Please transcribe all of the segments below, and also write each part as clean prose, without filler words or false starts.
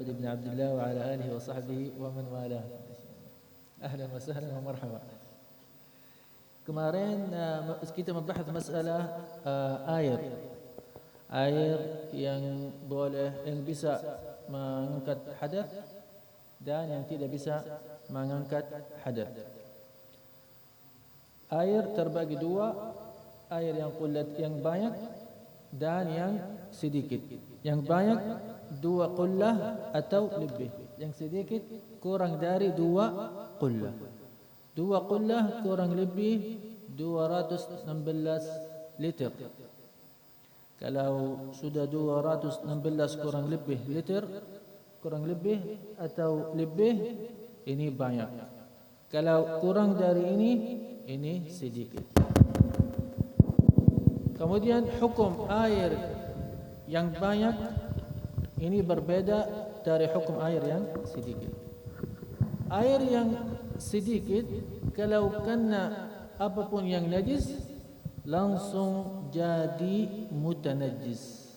محمد بن عبد الله وعلى آله وصحبه ومن والاه. Ahlan wa sahlan wa marhaba. Kemarin kita membahas masalah air yang boleh, yang bisa mengangkat hadath dan yang tidak bisa mengangkat hadath. Air terbagi dua, air yang qullat, yang banyak dan yang sedikit. Yang banyak 2 qullah atau lebih, yang sedikit kurang dari 2 qullah. 2 qullah kurang lebih 216 liter. Kalau sudah 216 kurang lebih liter, kurang lebih atau lebih, ini banyak. Kalau kurang dari ini sedikit. Kemudian hukum air yang banyak ini berbeda dari hukum air yang sedikit. Air yang sedikit kalau kena apapun yang najis langsung jadi mutanajjis,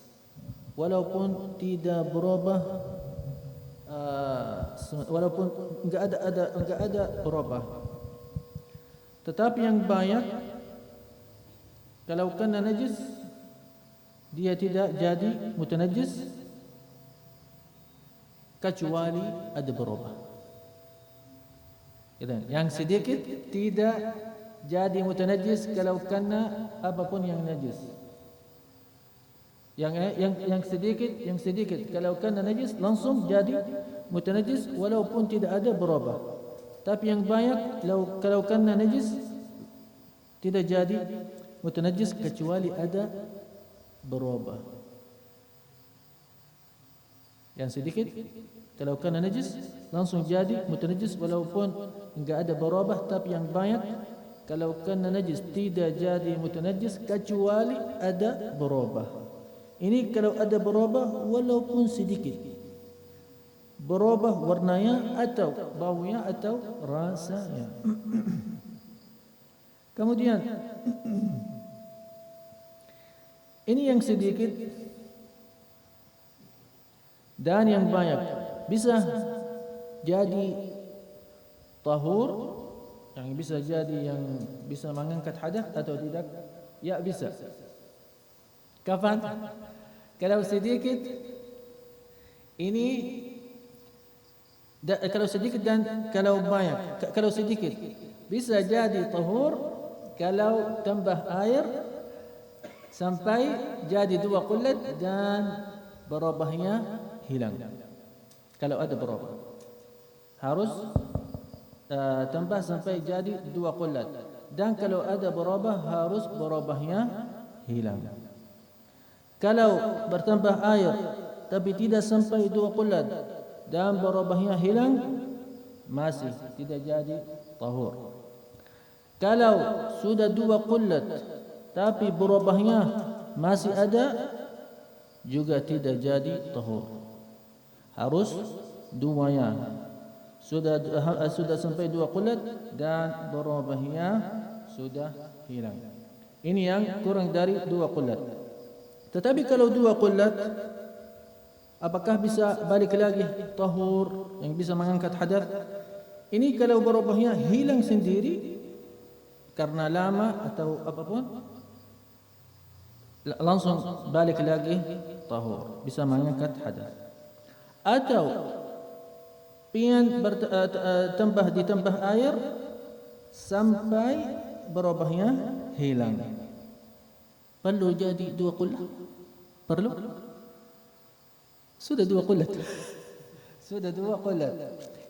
walaupun tidak berubah, walaupun enggak ada berubah. Tetapi yang banyak kalau kena najis dia tidak jadi mutanajjis kecuali ada berubah. Yang sedikit tidak jadi mutanajjis kalau kena apapun yang najis. Yang sedikit kalau kena najis langsung jadi mutanajjis walaupun tidak ada berubah. Tapi yang banyak kalau kena najis tidak jadi mutanajjis kecuali ada berubah. Yang sedikit kalau kena najis langsung jadi mutanajjis walaupun enggak ada berubah. Tapi yang banyak kalau kena najis tidak jadi mutanajjis kecuali ada berubah. Ini kalau ada berubah walaupun sedikit, berubah warnanya atau baunya atau rasanya. Kemudian ini yang sedikit dan yang banyak bisa jadi tahur, yang bisa jadi yang bisa mengangkat hadath atau tidak? Ya, bisa. Kapan? Kalau sedikit ini, kalau sedikit dan kalau banyak. Kalau sedikit bisa jadi tahur kalau tambah air sampai jadi 2 qullat dan berubahnya hilang. Kalau ada berubah harus tambah sampai jadi 2 qullat, dan kalau ada berubah harus berubahnya hilang. Kalau bertambah air tapi tidak sampai 2 qullat dan berubahnya hilang, masih tidak jadi tahur. Kalau sudah 2 qullat tapi berubahnya masih ada, juga tidak jadi tahur. Harus duanya sudah sampai 2 qullat dan berubahnya sudah hilang. Ini yang kurang dari 2 qullat. Tetapi kalau 2 qullat, apakah bisa balik lagi tahur yang bisa mengangkat hadath? Ini kalau berubahnya hilang sendiri karena lama atau apapun, langsung balik lagi tahur, bisa mengangkat hadath. Atau ditambah air sampai berubahnya hilang, perlu jadi 2 qullat? Perlu? Sudah 2 qullat. Sudah 2 qullat.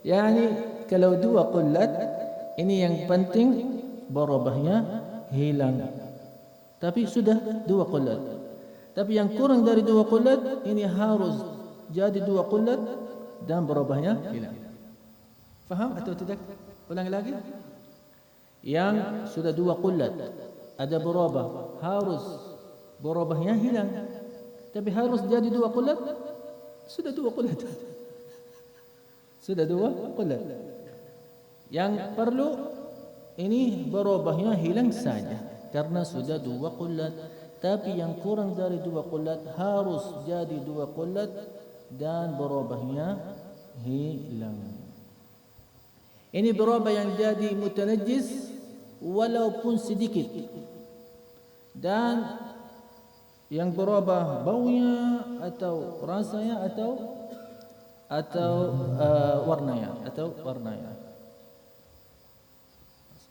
Yani kalau 2 qullat, ini yang penting berubahnya hilang. Tapi sudah 2 qullat. Tapi yang kurang dari 2 qullat ini harus jadi 2 qullat dan berubahnya hilang. Faham atau tidak? Ulang lagi. Yang sudah 2 qullat ada berubah, harus berubahnya hilang. Tapi harus jadi 2 qullat. Sudah 2 qullat. Sudah 2 qullat. Yang perlu ini berubahnya hilang saja karena sudah 2 qullat. Tapi yang kurang dari 2 qullat harus jadi 2 qullat dan berubahnya hilang. Ini berubah yang jadi mutanajjis walaupun sedikit, dan yang berubah baunya atau rasanya atau warnanya.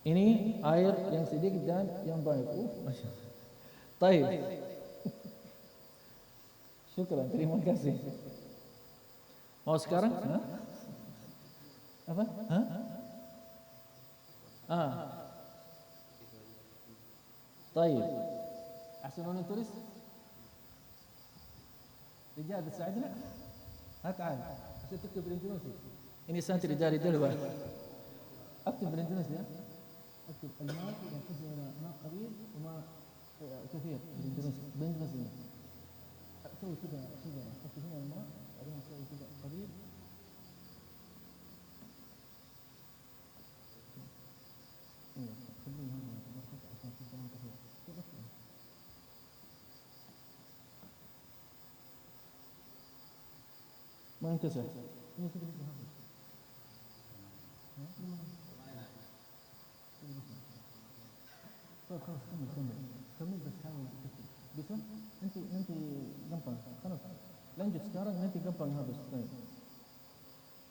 Ini air yang sedikit dan yang banyak. Masya Allah. Baik. Syukran, terima kasih. Mau sekarang? Hah? Apa? Hah? طيب أحسن tulis. Rijal تساعدنا. تعال عشان تكتب بالإندونيسي. Ini santri dari Delaware. أكتب بالإندونيسي. أكتب الماء ينقسم إلى ماء قليل وماء كثير بالإندونيسي. سوي كذا أكتب هنا الماء بعدين سوي كذا قليل. ما انتسع. كمل بس حاول تكتب. bisa nanti gampang. خلاص lanjut sekarang, nanti gampang habis.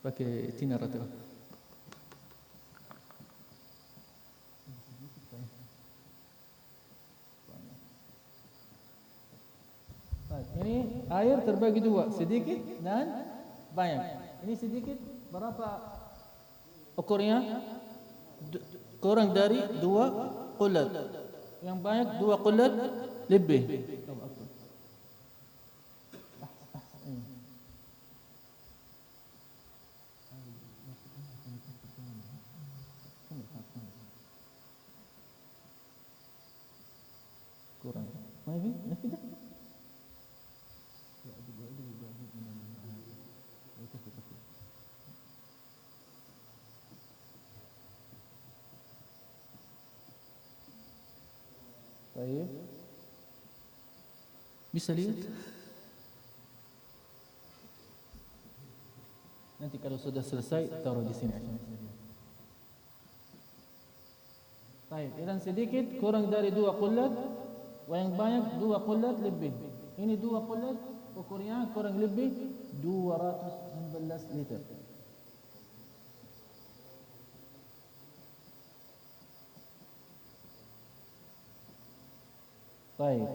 Pakai tinar atau ini air terbagi dua, sedikit dan banyak. Ini sedikit berapa ukurnya? Kurang dari 2 qulat. Yang banyak 2 qulat lebih. Kurang. ما في ده. Baik. Bisa lihat? Nanti kalau sudah selesai taruh di sini. Baik, idan sedikit kurang dari 2 qulat, yang banyak 2 qulat lebih. Ini 2 qulat ukurnya kurang lebih 219 liter. Baik.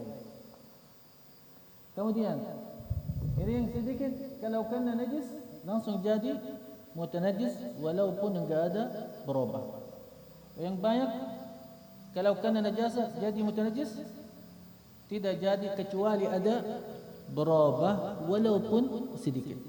Kemudian ini yang sedikit kalau kena najis langsung jadi mutanajis walaupun enggak ada berubah. Yang banyak kalau kena najasa jadi mutanajis tidak jadi kecuali ada berubah walaupun sedikit.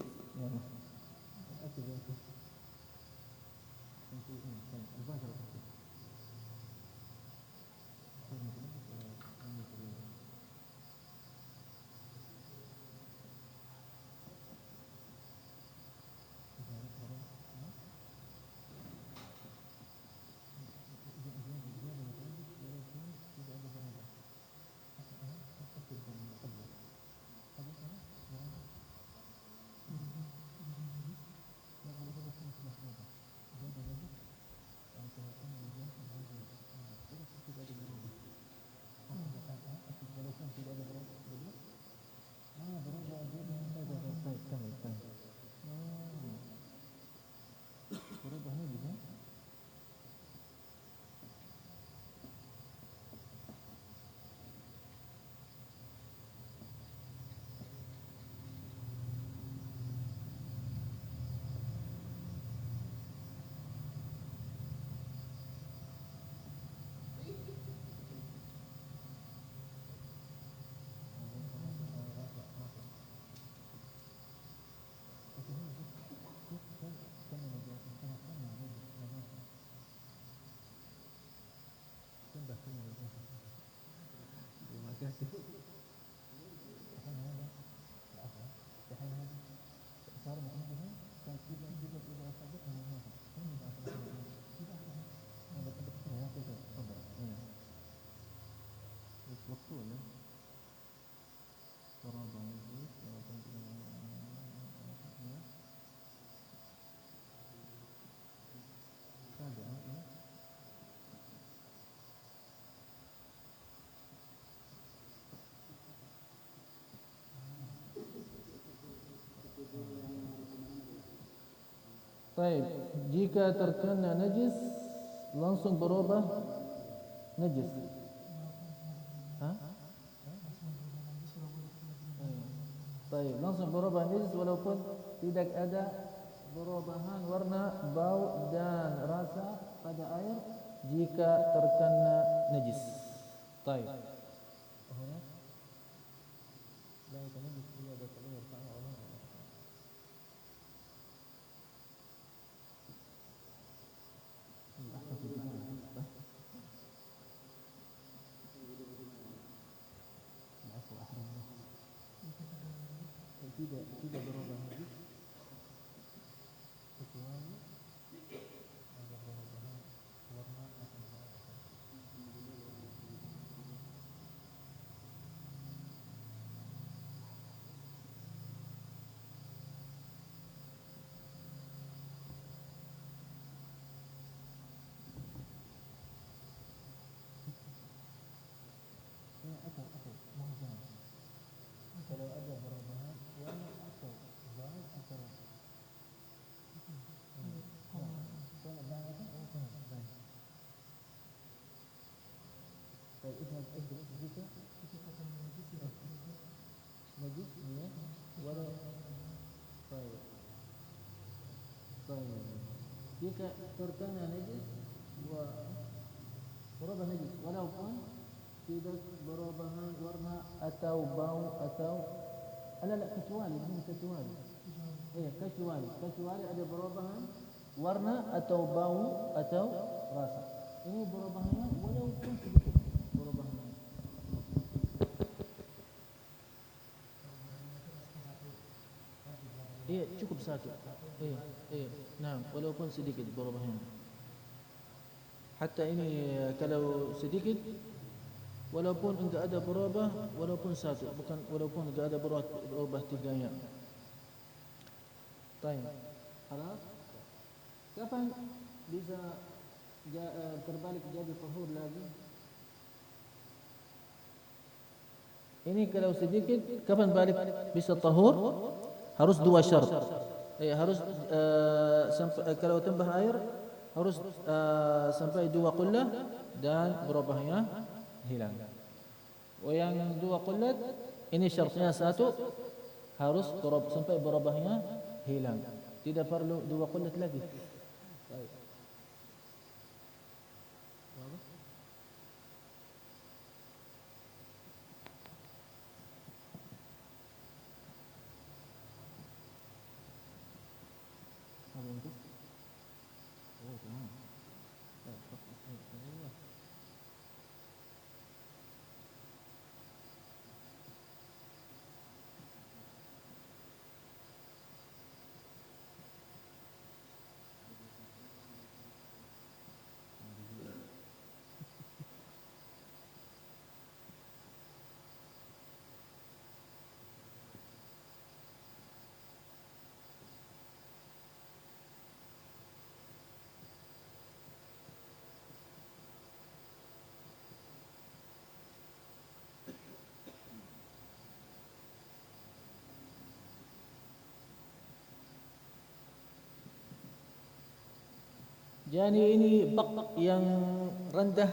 Baik, jika terkena najis langsung berubah najis. Hah? Baik, langsung berubah najis walaupun tidak ada perubahan warna, bau dan rasa pada air jika terkena najis. Baik. Tidak berubah najis kecuali ada perubahan warna atau bau. Kalau ada perubahan warna atau bau atau najis ya, walau jika terkena najis berubah najis walaupun tidak perubahan warna atau bau atau kecuali ada perubahan warna atau bau atau rasa. Ini perubahannya walaupun sedikit perubahannya. Iya, cukup satu. Iya. Nah, walaupun sedikit perubahannya. Hatta ini kalau sedikit walaupun enggak ada berubah, walaupun satu, bukan walaupun enggak ada berubah tiganya. Baik. Halas. Kapan bisa terbalik jadi tahur lagi? Ini kalau sedikit, kapan balik bisa tahur? Harus dua syarat. Harus sampai kalau tambah air harus sampai 2 qullah dan berubahnya hilang. Yang 2 qullat ini syaratnya satu harus sampai berubahnya hilang. Tidak perlu 2 qullat lagi. Baik. Jadi ini bak yang rendah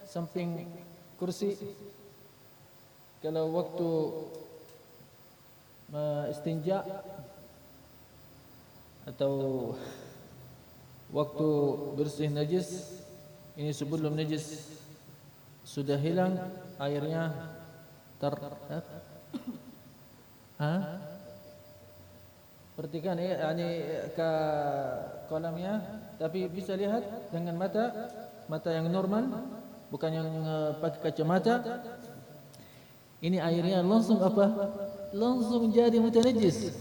samping kursi. Kalau waktu istinja atau waktu bersih najis, ini sebelum najis sudah hilang airnya perhatikan ini ke kolamnya, tapi bisa lihat dengan mata yang normal, bukan yang pakai kacamata. Ini airnya langsung apa? Langsung jadi mutanajis.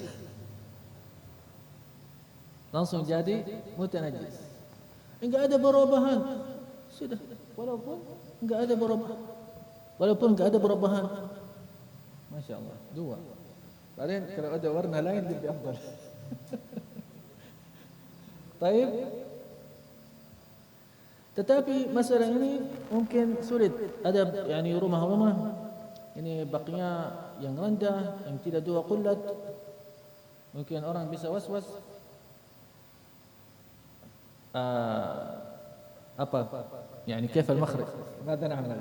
Langsung jadi mutanajis. Enggak ada perubahan. Sudah, walaupun enggak ada perubahan. Walaupun enggak ada perubahan. Masya Allah, 2. Paling kalau ada warna lain lebih afdal. Baik. Tetapi masalah ini mungkin sulit. Ada rumah-rumah ini baknya yang rendah, yang tidak 2 qullat. Mungkin orang bisa was-was. apa? Yani kaifa al-makhraj? Mada na'mal?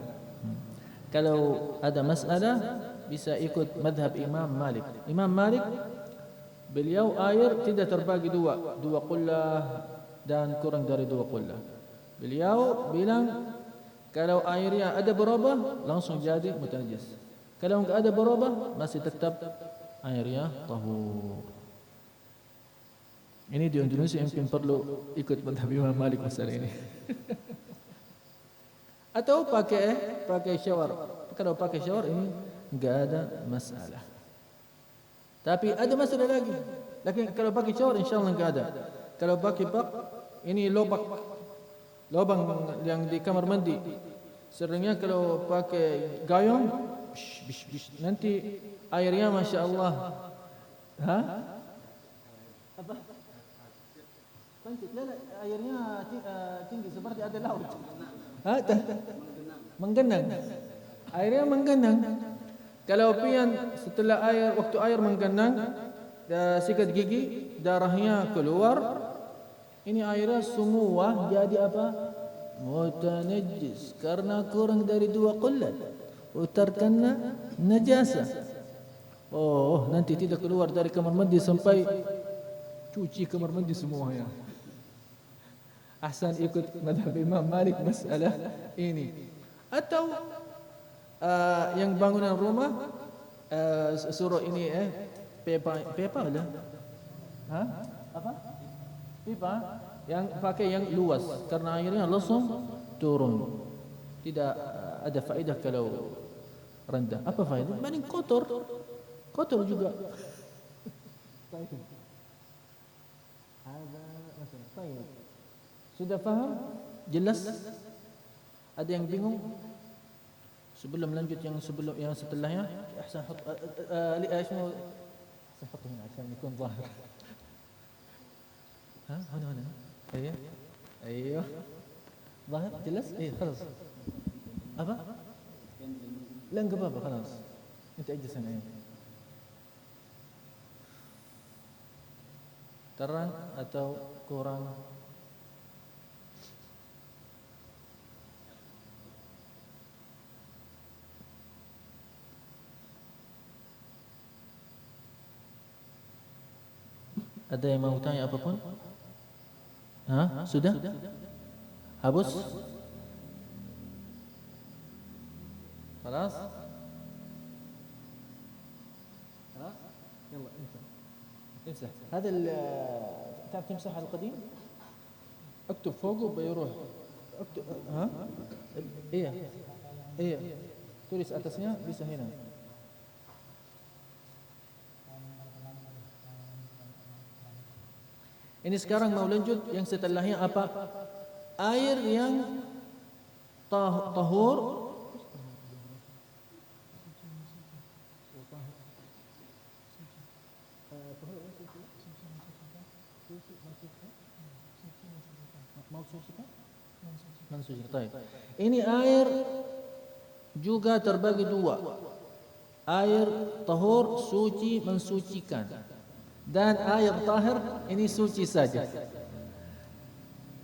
Kalau ada masalah bisa ikut madhab Imam Malik. Imam Malik beliau air tidak terbagi dua qullah dan kurang dari dua qullah. Beliau bilang kalau airnya ada berubah langsung jadi mutanajis. Kalau enggak ada berubah masih tetap airnya tahur. Ini di Indonesia mungkin perlu ikut madhab Imam Malik masalah ini. Atau pakai shower. Kalau pakai shower ini enggak ada masalah. Tapi ada masalah lagi. Lakin kalau pakai shower insyaallah enggak ada. Kalau pakai bak ini lubang yang di kamar mandi. Seringnya kalau pakai gayung nanti airnya masya-Allah. Apa? Pancit airnya tinggi seperti ada laut. Menggenang. Airnya menggenang. Kalau pian setelah waktu air menggenang, sikat gigi, darahnya keluar, ini airnya semua jadi apa? Mutanajjis karena kurang dari 2 qullat. Terkena najasa. Oh, nanti tidak keluar dari kamar mandi sampai cuci kamar mandi semuanya. Ahsan ikut madhab Imam Malik masalah ini. Atau yang bangunan rumah suruh ini pipa ada. Apa? Pipa yang pakai yang luas karena airnya langsung turun. Tidak ada faedah kalau rendah. Apa faedah? Mending kotor juga. Sudah faham? Jelas? Ada yang bingung? Sebelum lanjut yang setelahnya, ahsan hut اسمه سنحطه هنا عشان يكون ظاهر. هنا ايوه ظاهر jelas. خلاص. apa? لا enggak apa-apa خلاص. انت اجلس هنا. Terang atau kurang? Ada yang mau tanya apapun? Sudah? Habis? خلاص؟ خلاص؟ يلا امسح. هذا تعرف تمسح القديم؟ اكتب فوقه بيروح. اكتب iya. Tulis atasnya bisa hina. Ini sekarang mau lanjut yang setelahnya apa? Air yang tahur Ini air juga terbagi dua. Air tahur suci mensucikan. Dan air tahir ini suci saja.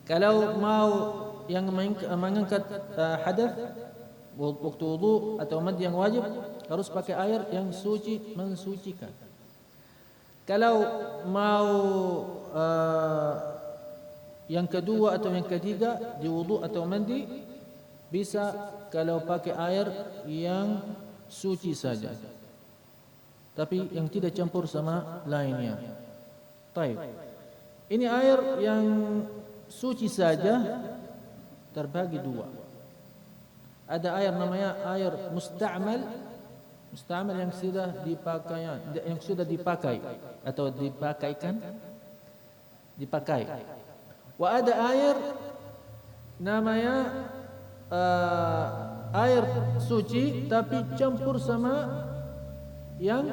Kalau mau yang mengangkat hadath waktu wudu atau mandi yang wajib harus pakai air yang suci mensucikan. Kalau mau yang kedua atau yang ketiga di wudu atau mandi bisa kalau pakai air yang suci saja. Tapi yang tidak campur sama lainnya. Baik. Ini air yang suci saja terbagi dua. Ada air namanya air musta'mal yang sudah dipakai atau dipakai. Wa ada air namanya air suci tapi campur sama yang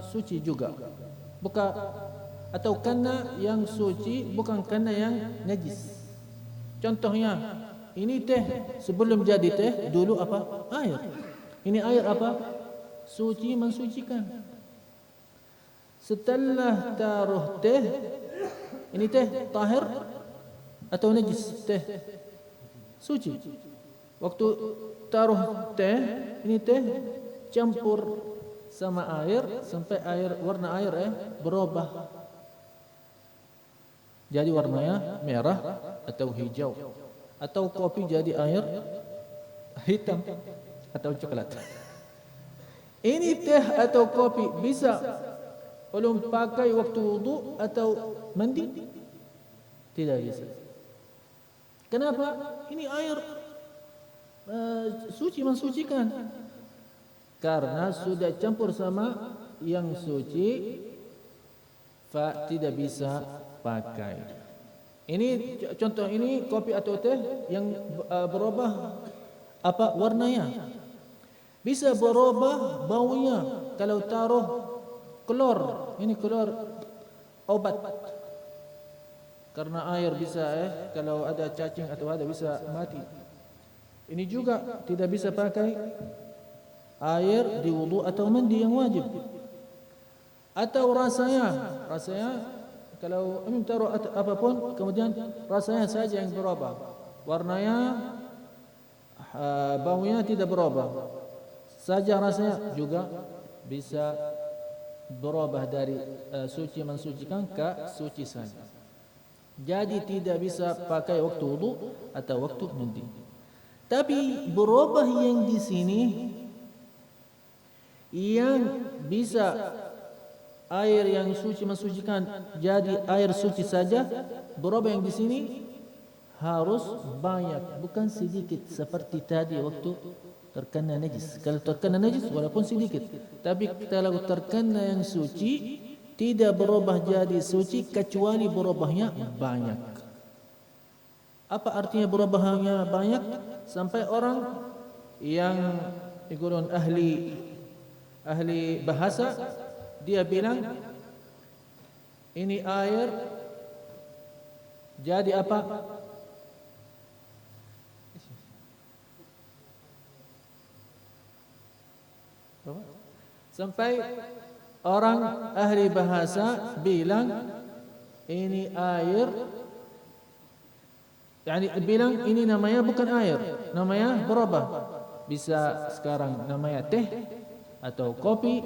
suci juga, bukan atau karena yang suci bukan karena yang najis. Contohnya ini teh sebelum jadi teh dulu apa? Air. Ini air apa? Suci mensucikan. Setelah taruh teh ini teh tahir atau najis teh? Suci. Waktu taruh teh, ini teh campur sama air sampai warna air berubah. Jadi warnanya merah atau hijau, atau kopi jadi air hitam atau coklat. Ini teh atau kopi bisa ulun pakai waktu wudu atau mandi? Tidak bisa. Kenapa? Ini air suci, mensucikan. Karena sudah campur sama yang suci, tidak bisa pakai. Ini contoh, ini kopi atau teh yang berubah apa warnanya. Bisa berubah baunya kalau taruh klor. Ini klor obat. Karena air bisa kalau ada cacing atau ada bisa mati. Ini juga tidak bisa pakai air di wudu atau mandi yang wajib. Atau rasanya kalau taruh apapun kemudian rasanya saja yang berubah, warnanya, baunya tidak berubah, saja rasanya juga bisa berubah dari suci mensucikan ke suci saja. Jadi tidak bisa pakai waktu wudu atau waktu mandi. Tapi berubah yang di sini yang bisa air yang suci mensucikan jadi air suci saja, berubah yang di sini harus banyak, bukan sedikit seperti tadi waktu terkena najis. Kalau terkena najis walaupun sedikit, tapi kalau terkena yang suci tidak berubah jadi suci kecuali berubahnya banyak. Apa artinya berubahnya banyak? Sampai orang yang ikutun ahli bahasa, dia bilang ini air jadi apa? Sampai orang ahli bahasa bilang ini air, bilang ini namanya bukan air, namanya berubah. Bisa sekarang namanya teh atau kopi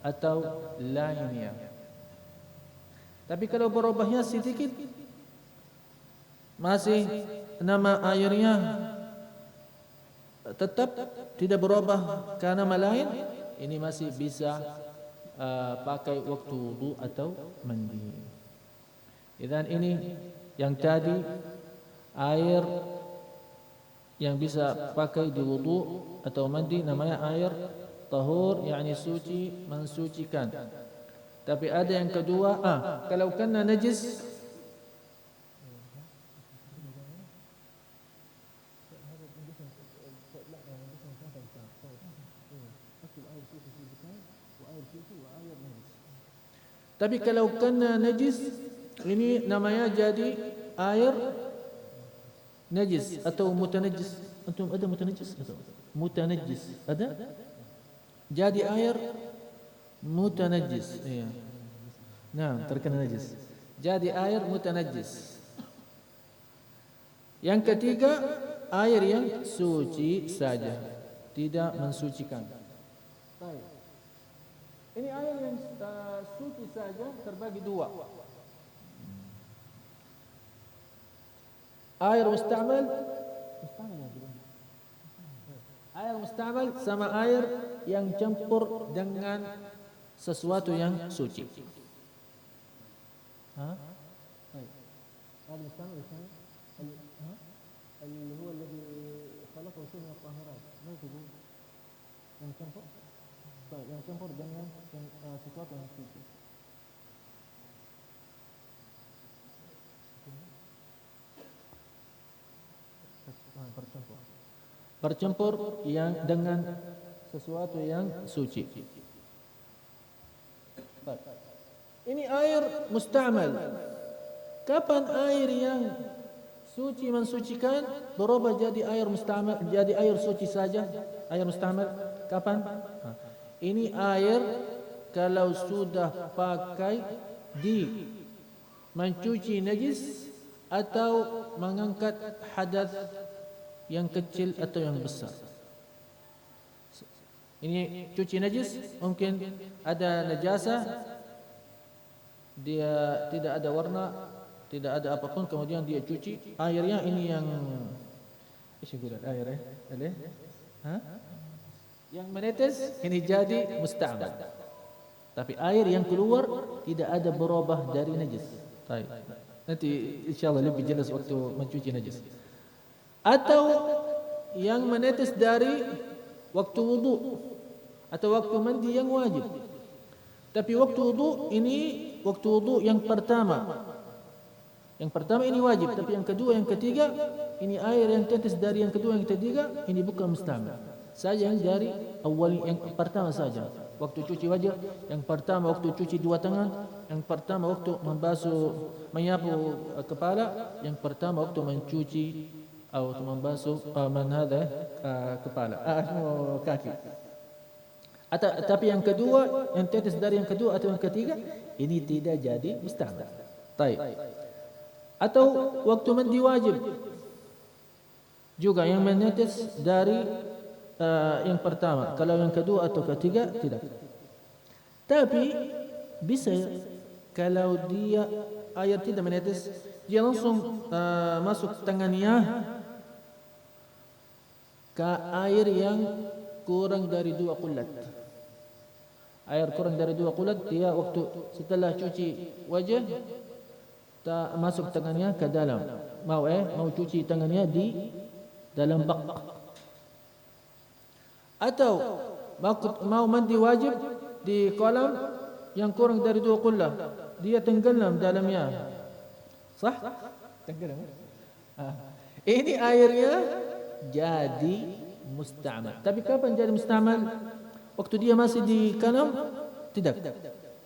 atau lainnya. Tapi kalau berubahnya sedikit, masih nama airnya tetap tidak berubah ke nama lain, ini masih bisa pakai waktu wudu atau mandi. Dan ini yang tadi air yang bisa pakai di wudu atau mandi namanya air tahur, yakni suci, mensucikan. Tapi ada yang kedua, kalau kena najis, tapi kalau kena najis ini namanya jadi air najis atau mutanajis. Antum ada mutanajis atau mutanajis? Ada? Jadi air mutanajis. Iya. Nah, terkena najis. Jadi air mutanajis. Yang ketiga, air yang suci saja, tidak mensucikan. Baik. Ini air yang suci saja terbagi dua. Air mustamal, air mustamal sama air yang campur dengan sesuatu yang suci. Air mustamal اللي هو الذي خلقه شيء من الطاهرات ما تقول yang campur, yang campur dengan sesuatu yang suci. Bercampur yang dengan sesuatu yang suci. Ini air mustamal. Kapan air yang suci mensucikan berubah jadi air mustamal, jadi air suci saja? Air mustamal kapan? Ini air kalau sudah pakai di mencuci najis atau mengangkat hadas yang kecil atau yang besar. Ini cuci najis, mungkin ada najasa, dia tidak ada warna, tidak ada apapun, kemudian dia cuci airnya. Ini yang air yang menetes, ini jadi musta'mal. Tapi air yang keluar tidak ada berubah dari najis. Baik. Nanti insyaallah lebih jelas waktu mencuci najis. Atau yang menetes dari waktu wudu atau waktu mandi yang wajib. Tapi waktu wudu ini waktu wudu yang pertama. Yang pertama ini wajib, tapi yang kedua, yang ketiga ini air yang tetes dari yang kedua, yang ketiga ini bukan musta'mal. Saja yang dari awal, yang pertama saja. Waktu cuci wajah, yang pertama waktu cuci dua tangan, yang pertama waktu membasuh, menyapu kepala, yang pertama waktu mencuci atau membasuh kepala, kaki. Tapi yang kedua, yang tetes dari yang kedua atau yang ketiga, ini tidak jadi musta'mal. Baik. Atau waktu mandi wajib juga yang menetes dari yang pertama. Kalau yang kedua atau ketiga tidak. Tapi bisa kalau dia air tidak menetes, dia langsung masuk tangannya ke air yang kurang dari 2 kulat. Air kurang dari 2 kulat, dia waktu setelah cuci wajah masuk tangannya ke dalam. Mau cuci tangannya di dalam bak. Atau mau mandi wajib di kolam yang kurang dari 2 kullah, dia tenggelam dalamnya. Sah? Tenggelam. Ini airnya jadi musta'mal. Tapi kapan jadi musta'mal? Waktu dia masih di kolam? Tidak.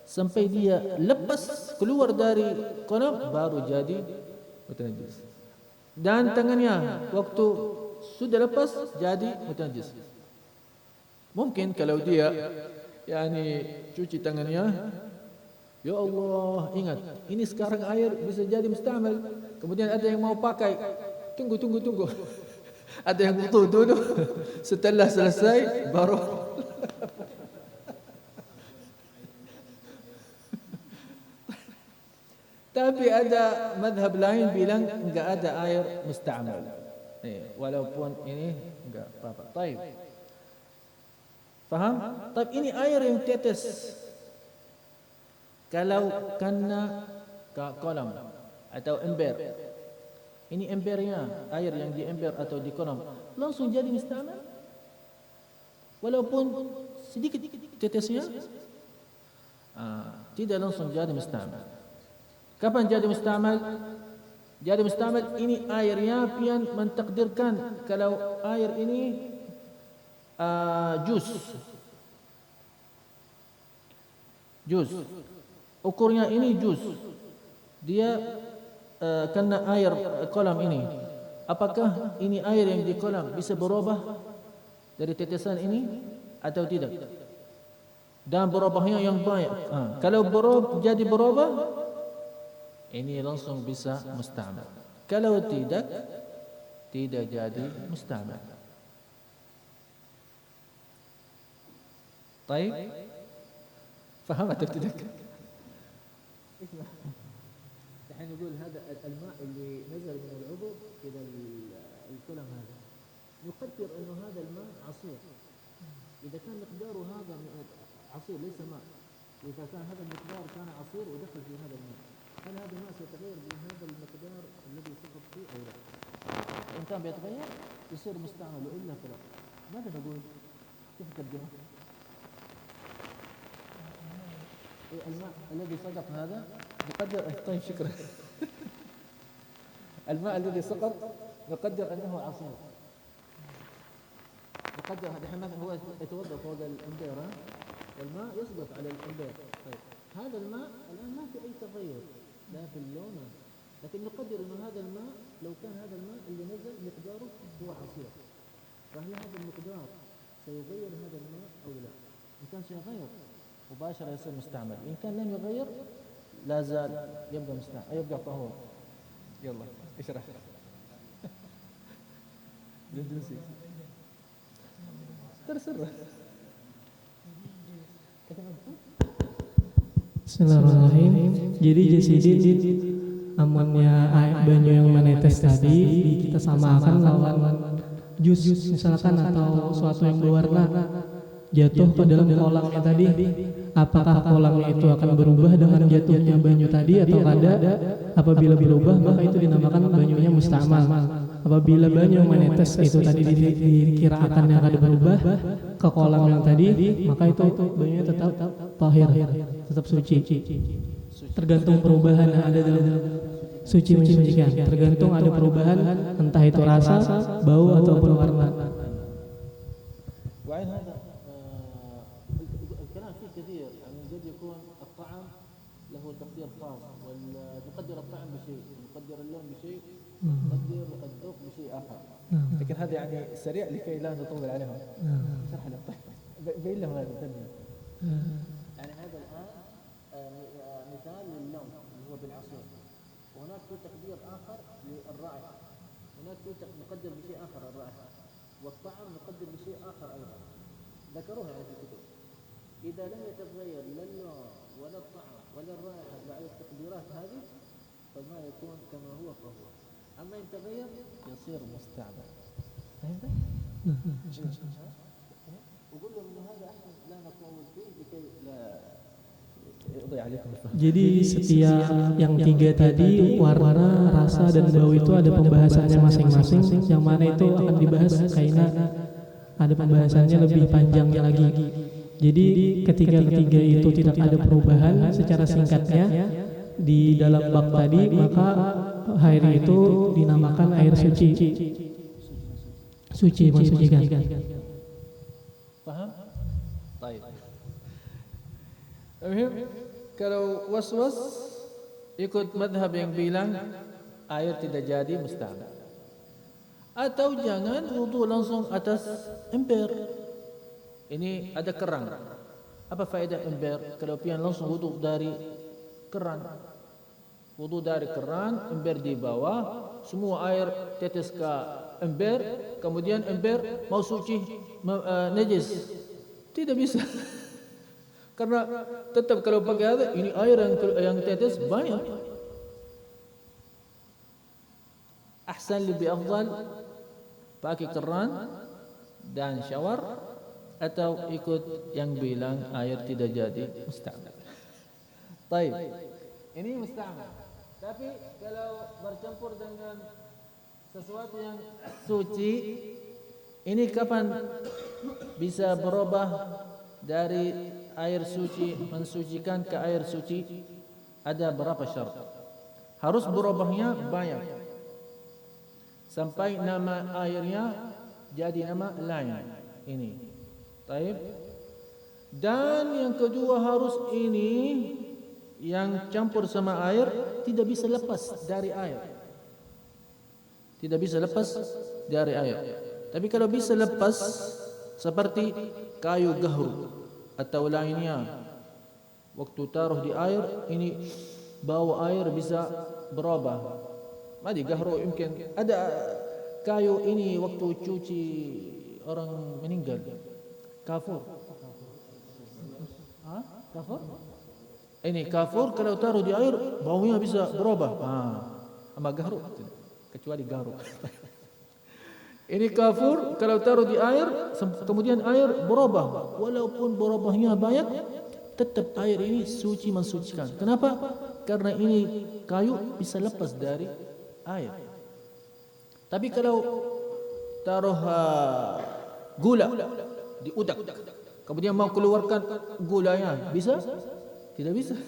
Sampai dia lepas keluar dari kolam baru jadi mutanajis. Dan tangannya waktu sudah lepas jadi mutanajis. Mungkin kalau dia cuci tangannya, ya Allah, ingat, ini sekarang air bisa jadi musta'mal. Kemudian ada yang mau pakai, tunggu. Ada yang wudu dulu, setelah selesai baru. Tapi ada madhab lain bilang enggak ada air musta'mal. Walaupun ini enggak apa-apa. Baik. Faham? Tapi ini air yang tetes. Kalau kena ke kolam atau ember, ini embernya, air yang di ember atau di kolam, langsung jadi musta'mal. Walaupun sedikit tetesnya, tidak langsung jadi musta'mal. Kapan jadi musta'mal? Jadi musta'mal ini airnya pian mentakdirkan kalau air ini jus, ukurnya ini jus, dia kena air kolam ini. Apakah ini air yang di kolam bisa berubah dari tetesan ini atau tidak? Dan berubahnya yang baik. Kalau jadi berubah, ini langsung bisa musta'mal. Kalau tidak jadi musta'mal. طيب فهم أنت ابتدك اسمع الحين نقول هذا الماء اللي نزل من العضو إلى الكلام هذا نقدر أنه هذا الماء عصير. إذا كان مقداره هذا عصير ليس ماء، وإذا كان هذا المقدار كان عصير ودخل في هذا الماء، هل هذا الماء سيتغير بهذا المقدار الذي سقط فيه أو لا؟ إن كان بيتغير يصير مستعمل، وإلا فلا. ماذا نقول؟ كيف ترجمه؟ الماء الذي سقط هذا نقدر. طيب شكرا. الماء الذي سقط نقدر أنه عصير. نقدر الحين مثلا هو يتوضأ فوق الأنبير، والماء يسقط على الأنبير. طيب هذا الماء الآن ما في أي تغير لا في اللون، لكن نقدر أن هذا الماء لو كان هذا الماء اللي نزل مقداره هو عصير، فهل هذا المقدار سيغير هذا الماء أو لا؟ إن كان سيغير مباشرة يصير مستعمل، إن كان لم يغير لا زال يبقى مستعمل، يبقى طهور. Yalla, isyrah. Terserah. Bismillahirrahmanirrahim. Jadi jasidin amunnya air banyu yang menetes tadi kita samakan lawan jus misalkan atau suatu yang berwarna jatuh ke dalam kolamnya tadi, apakah kolamnya itu akan berubah dengan jatuhnya banyu tadi atau kada? Apabila berubah maka itu dinamakan banyunya mustamal. Apabila banyu yang menetes itu tadi dikira akan yang kada berubah ke kolam yang tadi, maka itu banyunya tetap tahir, tetap suci. Tergantung perubahan yang ada dalam suci mensucikan. Tergantung ada perubahan entah itu rasa, bau ataupun warna. وعين هذا الكلام فيه كثير يعني قد يكون الطعم له تقدير خاص ونقدر الطعم بشيء نقدر اللون بشيء نقدر الذوق بشيء آخر لكن هذا يعني سريع لكي لا نطول عليهم شرح لهم بين لهم هذا يعني هذا الآن مثال للون اللي هو بالعصير وهناك في تقدير آخر للرائحة هناك في نقدر بشيء آخر الرائحة والطعم نقدر بشيء آخر أيضا ذكروه يعني في الكتب إذا لم يتغير لا اللون ولا الطعم ولا الرائحة بعد التقديرات هذه فما يكون كما هو فهو أما إن تغير يصير مستعمل فهمت؟ وقول لهم إن هذا أحسن لا نطول فيه لكي لا يضيع عليكم الفهم. Jadi setiap yang tiga tadi warna, rasa dan bau itu ada pembahasannya masing-masing. Yang mana itu akan dibahas karena ada pembahasannya lebih panjangnya lagi. Jadi ketiga-ketiga itu tidak ada perubahan secara singkatnya di dalam bab tadi, maka air itu dinamakan air suci. Suci mensucikan. Paham? Baik. Kalau was-was ikut madhab yang bilang air tidak jadi mustahil. Atau jangan wudu langsung atas ember. Ini ada keran. Apa faedah ember? Kalau pian langsung wudu dari keran. Wudu dari keran, ember di bawah, semua air tetes ke ember, kemudian ember mau suci najis. Tidak bisa. Karena tetap kalau pakai ada ini air yang tetes banyak. Ahsan lebih afdal pakai keran dan shower atau ikut yang bilang air tidak jadi musta'mal. Baik. Ini musta'mal. Tapi kalau bercampur dengan sesuatu yang suci, ini kapan bisa berubah dari air suci mensucikan ke air suci? Ada berapa syarat? Harus berubahnya banyak sampai nama airnya jadi nama lain. Ini. Baik. Dan yang kedua harus ini yang campur sama air tidak bisa lepas dari air. Tidak bisa lepas dari air. Tapi kalau bisa lepas seperti kayu gahru atau lainnya, waktu taruh di air ini bau air bisa berubah. Madi gahru mungkin ada kayu ini waktu cuci orang meninggal. Kafur. Kafur? Ini kafur kalau taruh di air baunya bisa berubah. Sama gahru kecuali gahru. Ini kafur kalau taruh di air kemudian air berubah, walaupun berubahnya banyak tetap air ini suci mensucikan. Kenapa? Karena ini kayu bisa lepas dari air. Tapi kalau taruh gula di udak kemudian mau keluarkan gulanya, bisa? Tidak bisa.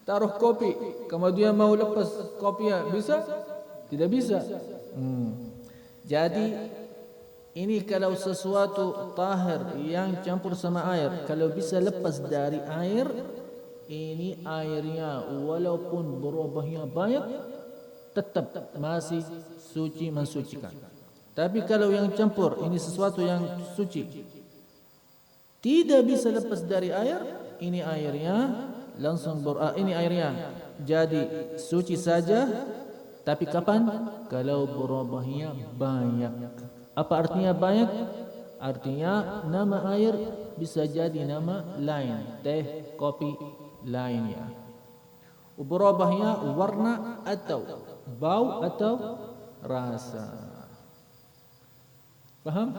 Taruh kopi kemudian mau lepas kopinya, bisa? Tidak bisa. Jadi ini kalau sesuatu tahir yang campur sama air, kalau bisa lepas dari air, ini airnya walaupun berubahnya banyak tetap masih suci mensucikan. Tapi kalau yang campur ini sesuatu yang suci tidak bisa lepas dari air, ini airnya langsung ini airnya jadi suci saja. Tapi kapan? Kalau berubahnya banyak. Apa artinya banyak? Artinya nama air bisa jadi nama lain, teh, kopi lainnya. Berubahnya warna atau bau atau rasa. Faham?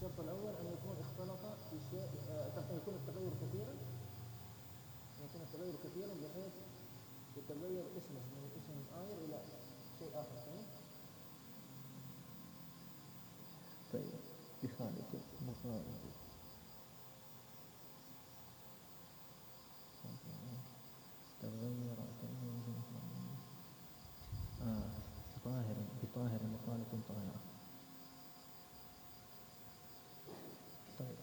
الشرط الأول أن يكون اختلط في شيء، يكون التغير كثيرا، يكون التغير كثيرا بحيث يتغير اسمه من اسم آير إلى شيء آخر. طيب بخالق مقارب تغير طاهر بطاهر مخالق طاهر. طيب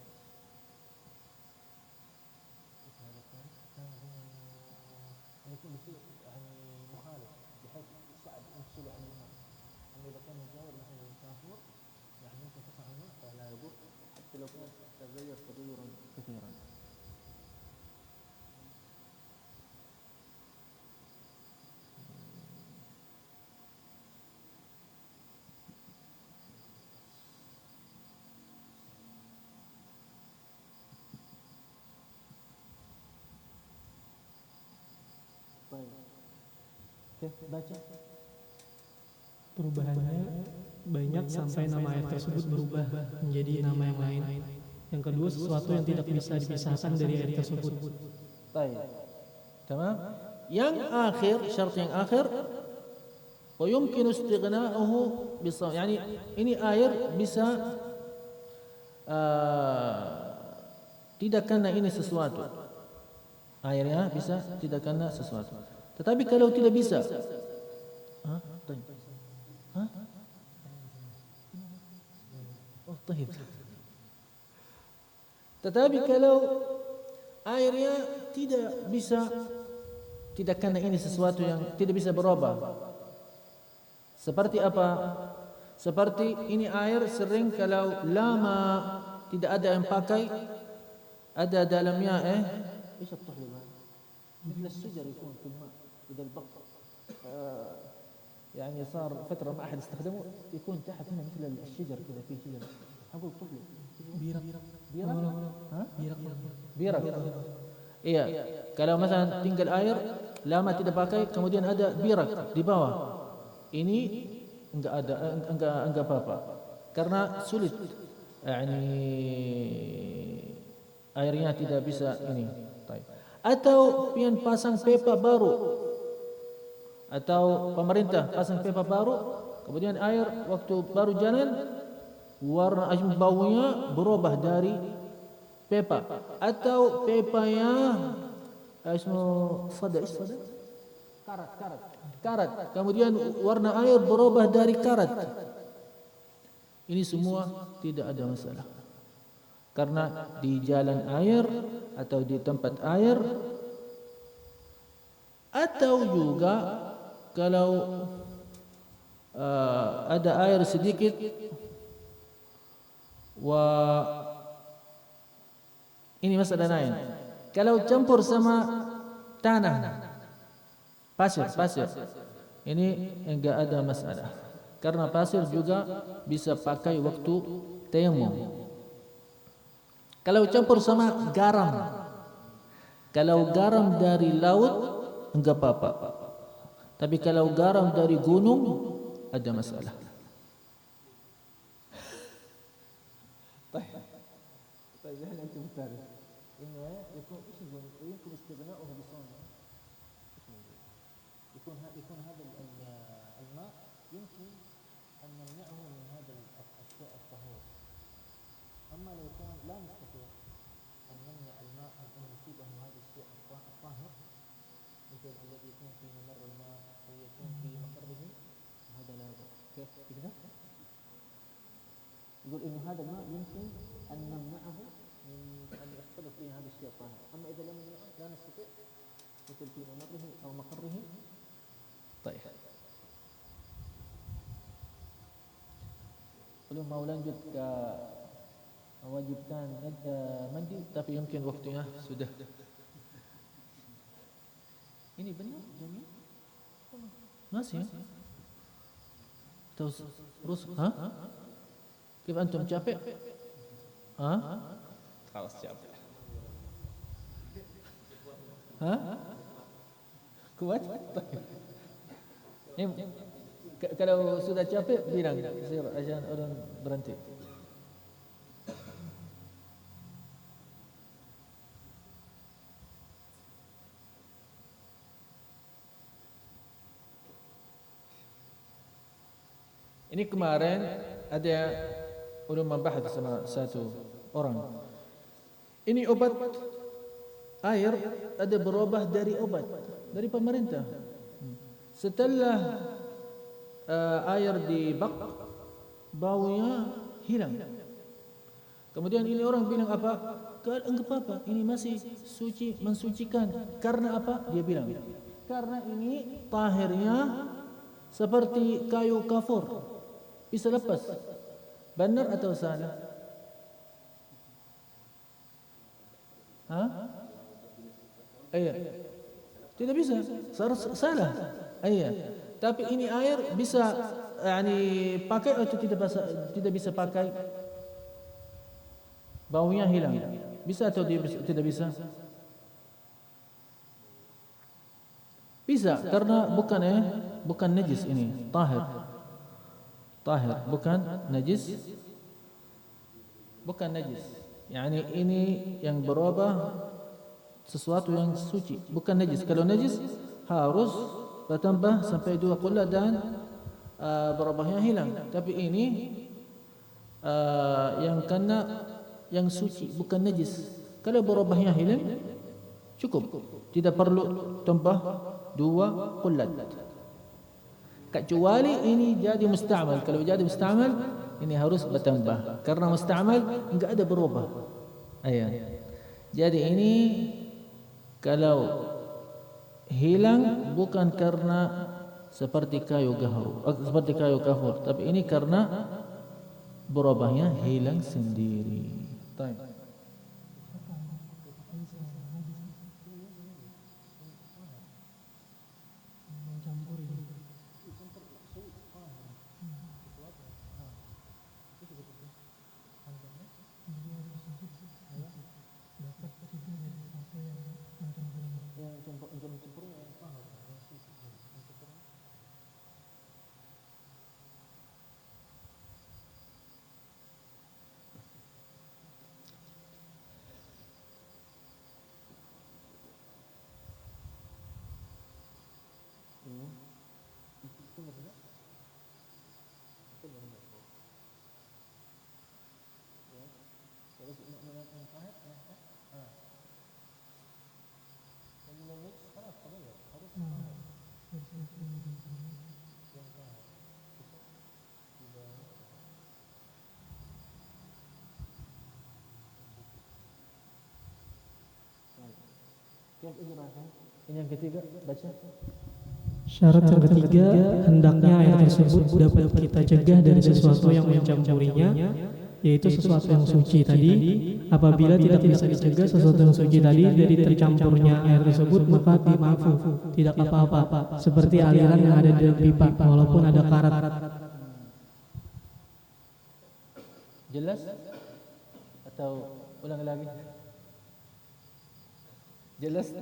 يكون شيء يعني مخالف بحيث صعب يفصل عن الماء. أما إذا كان مجاور مثلا كافور يعني ممكن تقع الماء فلا يضر حتى لو كان تغير تغيرا كثيرا. Baca. Perubahannya banyak sampai nama air tersebut berubah menjadi nama yang lain. Yang kedua, sesuatu yang tidak bisa dipisahkan dari air tersebut. Baik. Tamam. Yang akhir, syarat yang akhir, wa yumkin istighna'uhu bisawm. Yani ini air bisa tidak kena ini sesuatu. Airnya bisa tidak kena sesuatu. Tetapi kalau tidak bisa, tetapi kalau airnya tidak bisa, tidak kena ini sesuatu yang tidak bisa berubah. Seperti apa? Seperti ini air sering kalau lama tidak ada yang pakai, ada dalamnya ايش الطهر مثل الشجر يكون في الماء إذا البق يعني صار فترة ما أحد استخدمه يكون تحت هنا مثل الشجر كذا في شجر أقول طفل بيرق iya kalau مثلا tinggal air lama tidak pakai kemudian ada birak di bawah ini enggak apa-apa karena sulit yani airnya tidak bisa ini. Atau pian pasang pipa baru atau pemerintah pasang pipa baru kemudian air waktu baru jalan warna baunya berubah dari pipa atau pipanya karat kemudian warna air berubah dari karat. Ini semua tidak ada masalah karena di jalan air atau di tempat air atau juga kalau ada air sedikit ini masalah lain. Kalau campur sama tanah pasir ini enggak ada masalah karena pasir juga bisa pakai waktu tayamum. Kalau campur sama garam, kalau garam dari laut enggak apa-apa. Tapi kalau garam dari gunung ada masalah. طيب هنا انت مختار انه يكون ايش يقول يمكن استغناؤه بصوم يكون هذا الماء يمكن ان نمنعه من هذا الشيء الطهور. اما لو كان لا نستطيع ان نمنع الماء ان يصيبه هذا الشيء الطاهر مثل الذي يكون في ممر الماء او يكون في مقره هذا لا يضر. كيف كذا؟ يقول انه هذا الماء يمكن ان نمنعه من ان يختلط فيه هذا الشيء الطاهر. اما اذا لم نمنعه لا نستطيع مثل في ممره او مقره. طيب belum mau lanjut ke mewajibkan mandi, tapi mungkin waktunya sudah. Ini benar Jamil? Masih ya? Terus, Kif antum capek? خلاص capek. Kuat? Kalau sudah capek bilang, jangan orang berhenti. Ini kemarin ada ulun membahas sama satu orang. Ini obat air ada berubah dari obat dari pemerintah. Setelah air dibak, baunya hilang. Kemudian ini orang bilang apa? Enggak apa-apa, ini masih suci, mensucikan. Karena apa? Dia bilang, karena ini tahirnya seperti kayu kafur, bisa lepas. Benar atau salah? Iya. Tidak bisa. Salah. Iya. Tapi ini air bisa pakai atau tidak bisa pakai? Baunya hilang. Bisa atau tidak bisa? Bisa, karena bukan najis ini, tahir. Tahir, bukan najis. Bukan najis. Yani ini yang berubah sesuatu yang suci, bukan najis. Kalau najis harus bertambah sampai 2 qullah dan berubahnya hilang. Tapi ini yang kena yang suci, bukan najis. Kalau berubahnya hilang cukup, tidak perlu tambah 2 qullah. Kecuali ini jadi musta'mal. Kalau jadi musta'mal ini harus bertambah, karena musta'mal enggak ada berubah. Jadi ini kalau hilang bukan karena seperti kayu kafur, tapi ini karena berubahnya hilang sendiri. Baik. Ini yang ketiga, baca. Syarat yang ketiga, hendaknya air tersebut dapat kita cegah dari sesuatu yang mencampurinya, yaitu sesuatu yang suci tadi. Apabila tidak bisa dicegah sesuatu yang suci tadi dari tercampurnya air tersebut, maka dimaafu, tidak apa-apa, seperti aliran yang ada di dalam pipa, walaupun ada karat. Jelas? Atau ulang lagi? Jelas?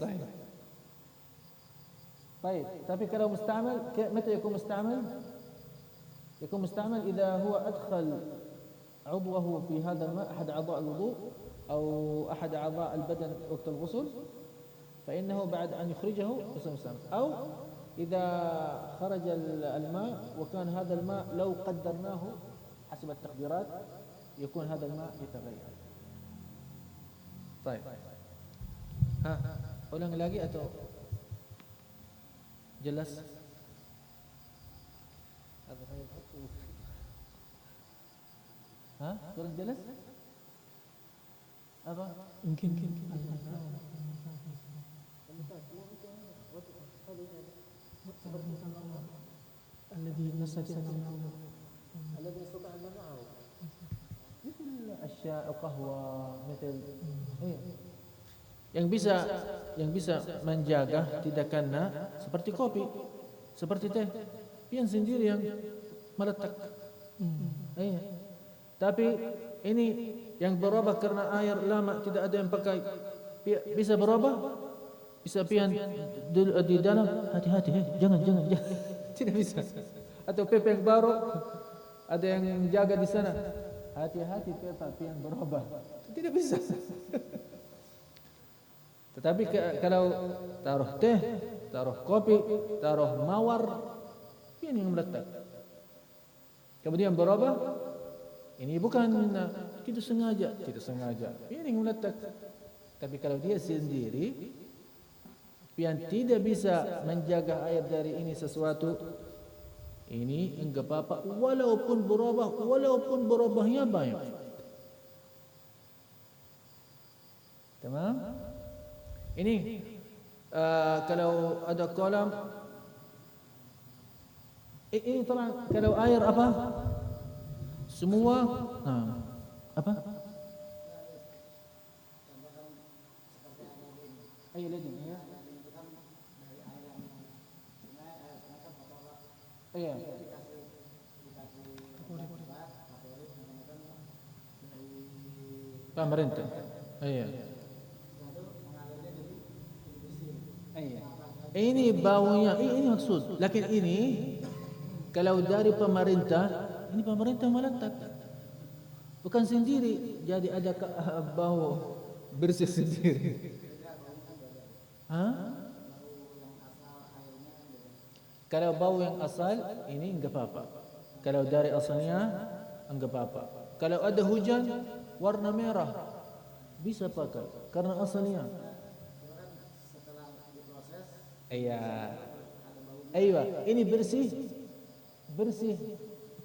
Baik, tapi kalau musta'mal, mata yakun musta'mal? Yakun musta'mal idza huwa adkhal عضوه في هذا الماء أحد أعضاء الوضوء أو أحد أعضاء البدن وقت الغسل، فإنه بعد أن يخرجه يصير مستعمل. أو إذا خرج الماء وكان هذا الماء لو قدرناه حسب التقديرات يكون هذا الماء يتغير. طيب ulang lagi atau jelas? Kurang jelas? Apa? Mungkin الذي نستطيع أن أشياء قهوة مثل إيه. Yang bisa menjaga tidak kena seperti kopi, seperti teh, pian sendiri yang meletak. Iya. Tapi ini yang berubah karena air lama tidak ada yang pakai, bisa berubah, bisa pian di dalam, hati-hati, jangan, tidak bisa. Atau pipa yang baru, ada yang jaga di sana, hati-hati pipa pian berubah, tidak bisa. Tetapi kalau taruh teh, taruh kopi, taruh mawar, ini yang meletak. Kemudian berubah, ini bukan tidak sengaja, ini yang meletak. Tapi kalau dia sendiri, yang tidak bisa menjaga air dari ini sesuatu, ini enggak apa-apa, walaupun berubahnya banyak. Tamam? Ini kalau ada kolam, ini terang kalau air apa? Semua apa? Ayo lihat ya. Iya. Pemerintah. Iya. Ini baunya, ini maksud. Lakin ini kalau dari pemerintah, ini pemerintah meletak, bukan sendiri. Jadi ada bau bersih sendiri. Kalau bau yang asal ini enggak apa-apa. Kalau dari asalnya enggak apa-apa. Kalau ada hujan warna merah bisa pakai karena asalnya. Iya. Iya, ini bersih,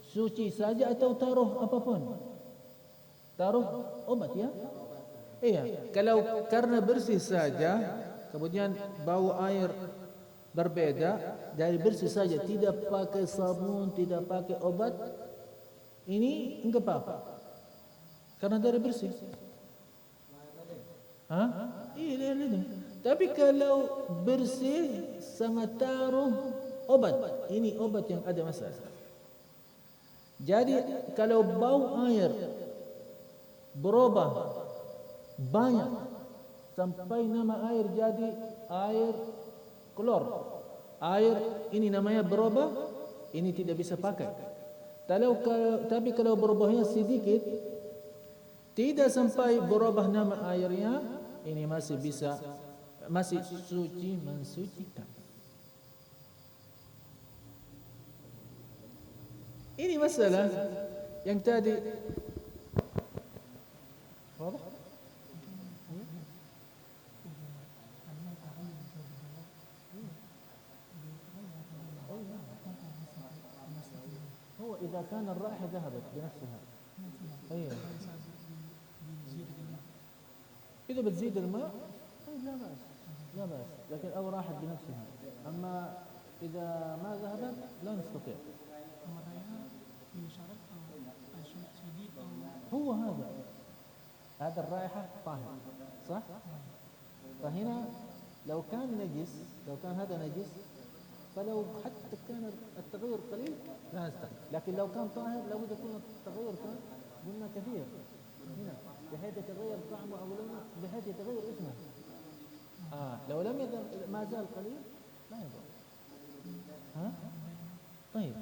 suci saja atau taruh apapun? Taruh obat ya? Iya. Kalau karena bersih saja, kemudian bau air berbeda, dari bersih saja, tidak pakai sabun, tidak pakai obat, ini enggak apa-apa, karena dari bersih. Iya. Tapi kalau bersih sama taruh obat, ini obat yang ada masalah. Jadi kalau bau air berubah banyak sampai nama air jadi air klor, air ini namanya berubah, ini tidak bisa pakai. Tapi kalau berubahnya sedikit, tidak sampai berubah nama airnya, ini masih bisa, masih suci, mensucikan. Ini masalah yang tadi. هو إذا كان الرائحة ذهبت بنفسها. أيوة. إذا بتزيد الماء لا بأس لكن أو راحت بنفسها. أما إذا ما ذهبت لا نستطيع. هو هذا الرائحة طاهر صح؟ فهنا لو كان هذا نجس فلو حتى كان التغير قليل لا نستطيع، لكن لو كان طاهر لابد يكون التغير كان قلنا كثير هنا بحيث يتغير طعمه أو لونه، بحيث يتغير اسمه. لو لم ما زال قليل لا يضر. طيب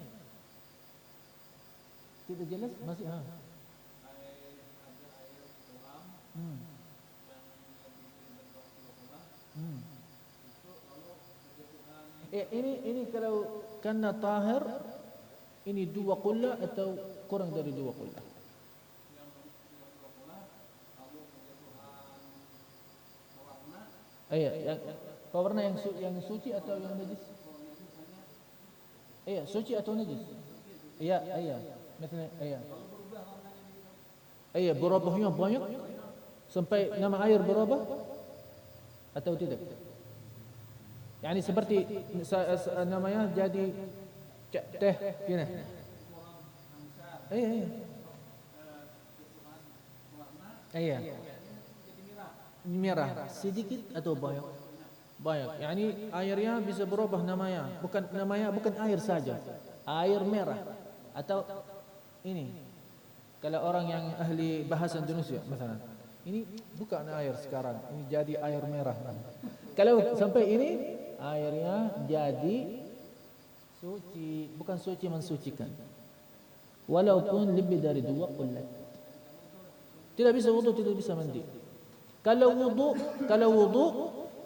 kita jelas masih ini kalau karena tahir ini 2 qullah atau kurang dari 2 qullah. Iya, pewarna yang suci atau yang najis? Iya, suci atau najis? Iya. Misalnya, iya, berubahnya banyak sampai nama air berubah atau tidak? Yani seperti namanya jadi teh gini. Iya. Iya. Merah sedikit atau banyak? Banyak. Yani airnya bisa berubah namanya. Bukan air saja. Air merah atau ini. Kalau orang yang ahli bahasa Indonesia misalnya. Ini bukan air sekarang. Ini jadi air merah. Kalau sampai ini airnya jadi suci, bukan suci mensucikan. Walaupun lebih dari 2 qullat. Tidak bisa wudu, tidak bisa mandi. Kalau wudu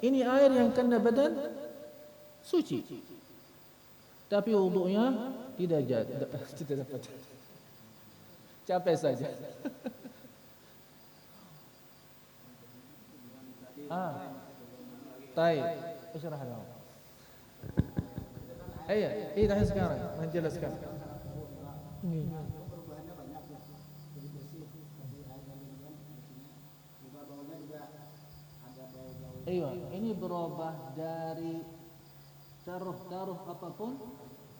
ini air yang kena badan suci. Tapi wudunya tidak tidak dapat. Capek saja. Baik. Isyrah lahu. Iya, dah sekarang menjelaskan. Iya, ini berubah dari taruh apapun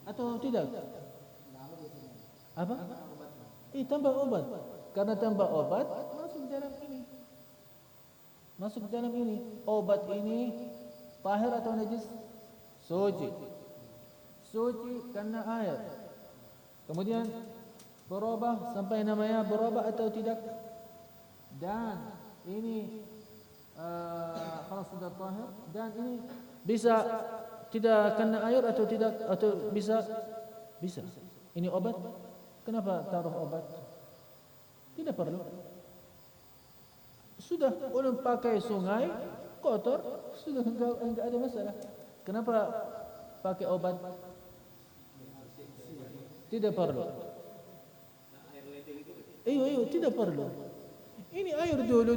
atau tidak? Apa? Tambah obat. Karena tambah obat masuk dalam ini. Obat ini tahir atau najis? Suci. Suci karena air. Kemudian berubah sampai namanya berubah atau tidak? Dan ini kalau sudah tahir, dan ini bisa tidak kena air atau tidak, atau bisa? Ini obat. Kenapa taruh obat? Tidak perlu. Sudah ulun pakai sungai kotor, sudah enggak ada masalah. Kenapa pakai obat? Tidak perlu. Iya, tidak perlu. Ini air dulu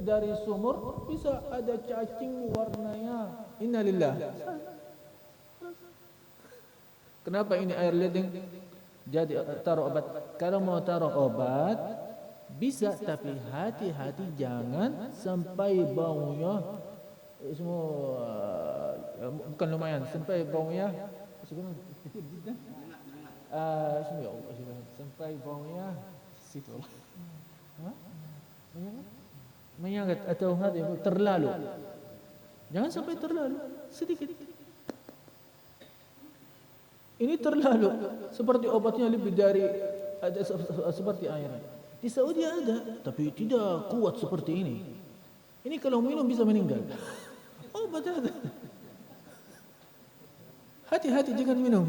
dari sumur, bisa ada cacing warnanya. Innalillah. Kenapa ini air ledeng jadi taruh obat? Kalau mau taruh obat bisa, tapi hati-hati jangan sampai baunya semua bukan lumayan, sampai baunya sampai baunya situ. Menyangat atau terlalu. Jangan sampai terlalu, sedikit. Ini terlalu, seperti obatnya lebih dari ada seperti air. Di Saudi ada, tapi tidak kuat seperti ini. Ini kalau minum bisa meninggal. Obat ada. Hati-hati jangan minum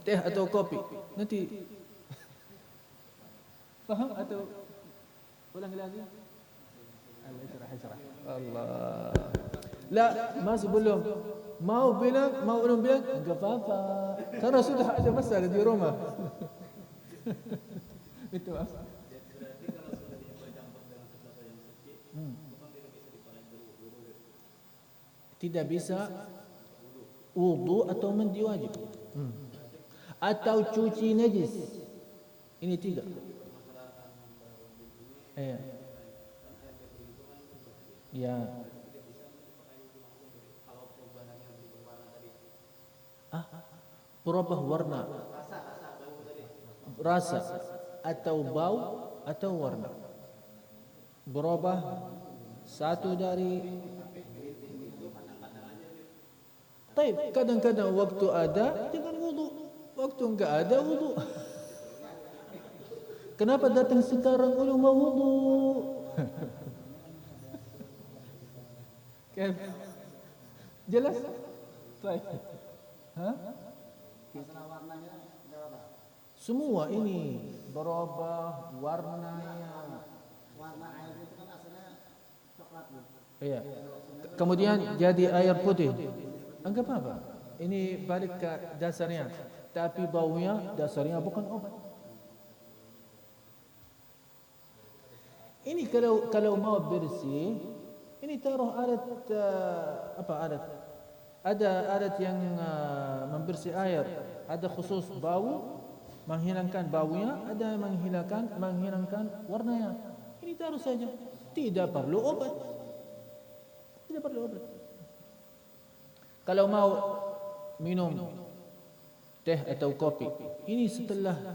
teh atau kopi. Nanti paham atau ulang lagi? Allah. La, masih belum. Mau belum bilang, enggak apa-apa. Karena sudah ada masalah di rumah. Itu apa? Tidak bisa wudu atau mandi wajib. Atau cuci najis. Ini tiga. Ya. Berubah warna, rasa, atau bau, atau warna. Berubah satu dari. Taib, kadang-kadang waktu ada jangan wudu, waktu enggak ada wudu. Kenapa datang sekarang ulun mau wudu? Jelas? Baik. Semua ini berubah warnanya. Warna air itu kan asalnya coklat. Iya. Kemudian jadi air putih. Anggap apa? Ini balik ke dasarnya. Tapi baunya dasarnya bukan obat. Ini kalau mau bersih, ini taruh alat alat? Ada alat yang membersih air. Ada khusus bau, menghilangkan baunya, ada yang menghilangkan warnanya. Ini taruh saja. Tidak perlu obat. Tidak perlu obat. Kalau mau minum teh atau kopi, ini setelah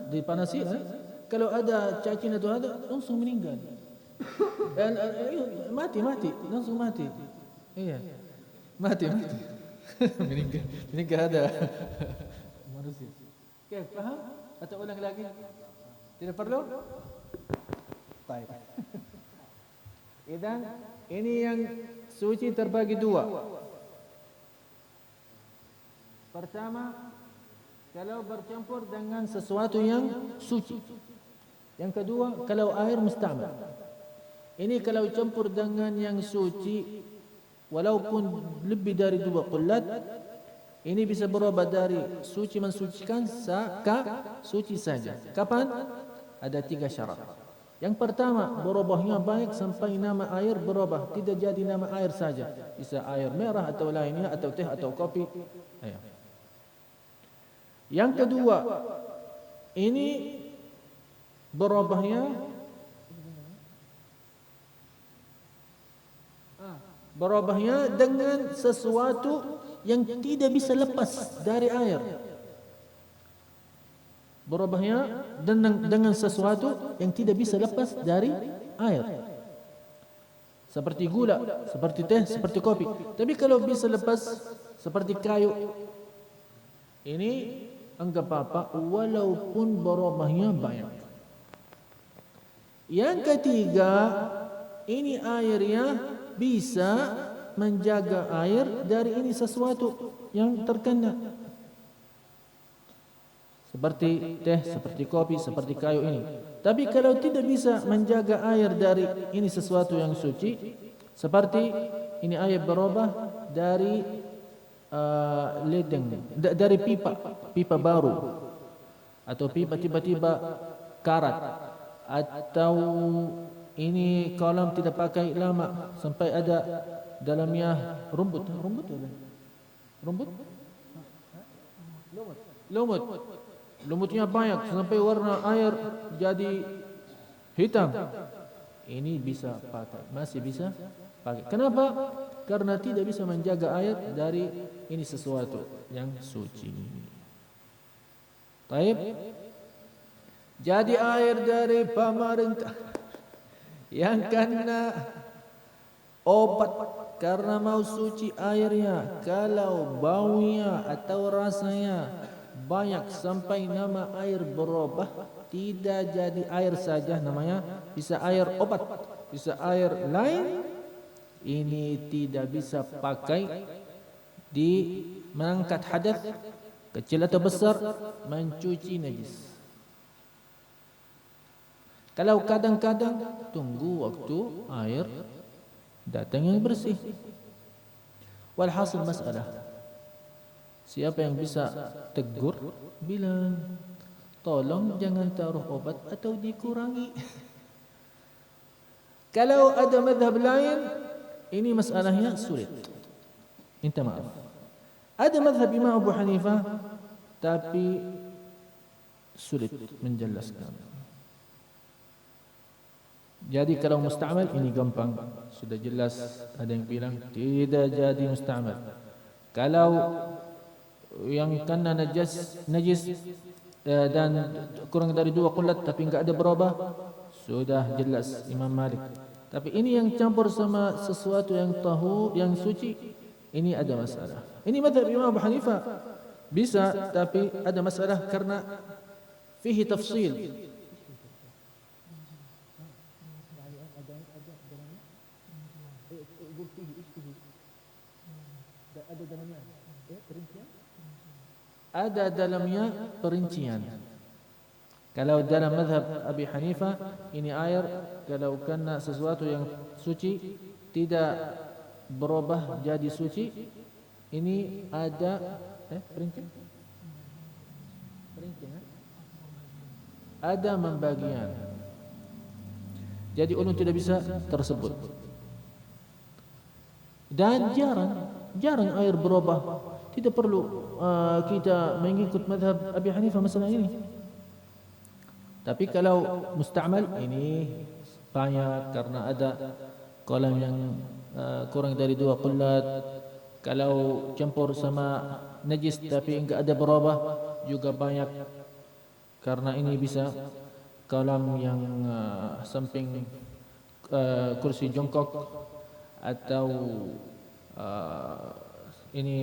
dipanasi, kalau ada cacing atau ada langsung meninggal. Dan mati langsung mati. Iya. Mati. meninggal ada manusia. Okey, faham? Atau ulang lagi? Tidak perlu? Baik. Idan ini yang suci terbagi dua. Pertama, kalau bercampur dengan sesuatu yang suci. Yang kedua, kalau air mustamal. Ini kalau campur dengan yang suci, walaupun lebih dari 2 qullat, ini bisa berubah dari suci mensucikan ke suci saja. Kapan? Ada 3 syarat. Yang pertama, berubahnya baik sampai nama air berubah, tidak jadi nama air saja. Bisa air merah atau lainnya, atau teh atau kopi. Ayo. Yang kedua, ini berubahnya dengan sesuatu yang tidak bisa lepas dari air. Berubahnya dengan sesuatu yang tidak bisa lepas dari air. Seperti gula, seperti teh, seperti kopi. Tapi kalau bisa lepas seperti kayu, ini enggak apa-apa walaupun berubahnya banyak. Yang ketiga, ini airnya bisa menjaga air dari ini sesuatu yang terkena. Seperti teh, seperti kopi, seperti kayu ini. Tapi kalau tidak bisa menjaga air dari ini sesuatu yang suci, seperti ini air berubah dari ledeng, dari pipa baru, atau pipa tiba-tiba karat, atau ini kolam tidak pakai lama sampai ada dalamnya lumutnya banyak sampai warna air jadi hitam. Ini bisa pakai, masih bisa pakai. Kenapa? Karena tidak bisa menjaga air dari ini sesuatu yang suci. Baik. Jadi air dari pemerintah yang kena obat karena mau suci airnya, kalau baunya atau rasanya banyak sampai nama air berubah, tidak jadi air saja namanya, bisa air obat, bisa air lain, ini tidak bisa pakai di mengangkat hadas kecil atau besar, mencuci najis. Kalau kadang-kadang tunggu waktu air datang yang bersih. Walhasil masalah, siapa yang bisa tegur, bilang tolong jangan taruh obat atau dikurangi. Kalau ada mazhab lain, ini masalahnya sulit. Minta maaf. Ada mazhab Imam Abu Hanifah, tapi sulit menjelaskan. Jadi kalau musta'mal ini gampang, sudah jelas. Ada yang bilang tidak jadi musta'mal. Kalau yang kena najis dan kurang dari 2 qullat tapi enggak ada berubah, sudah jelas Imam Malik. Tapi ini yang campur sama sesuatu yang tahur, yang suci, ini ada masalah. Ini mazhab Imam Abu Hanifah bisa, tapi ada masalah karena fihi tafsil. Ada dalamnya perincian. Kalau dalam mazhab Abi Hanifah, ini air kalau kena sesuatu yang suci tidak berubah jadi suci, ini ada perincian. Ada membagian. Jadi ulun tidak bisa tersebut. Dan jarang air berubah. Tidak perlu kita mengikut mazhab Abi Hanifah masalah ini. Tapi kalau musta'mal ini banyak karena ada kolam yang kurang dari 2 qullat. Kalau campur sama najis tapi enggak ada berubah juga banyak, karena ini bisa kolam yang samping kursi jongkok atau ini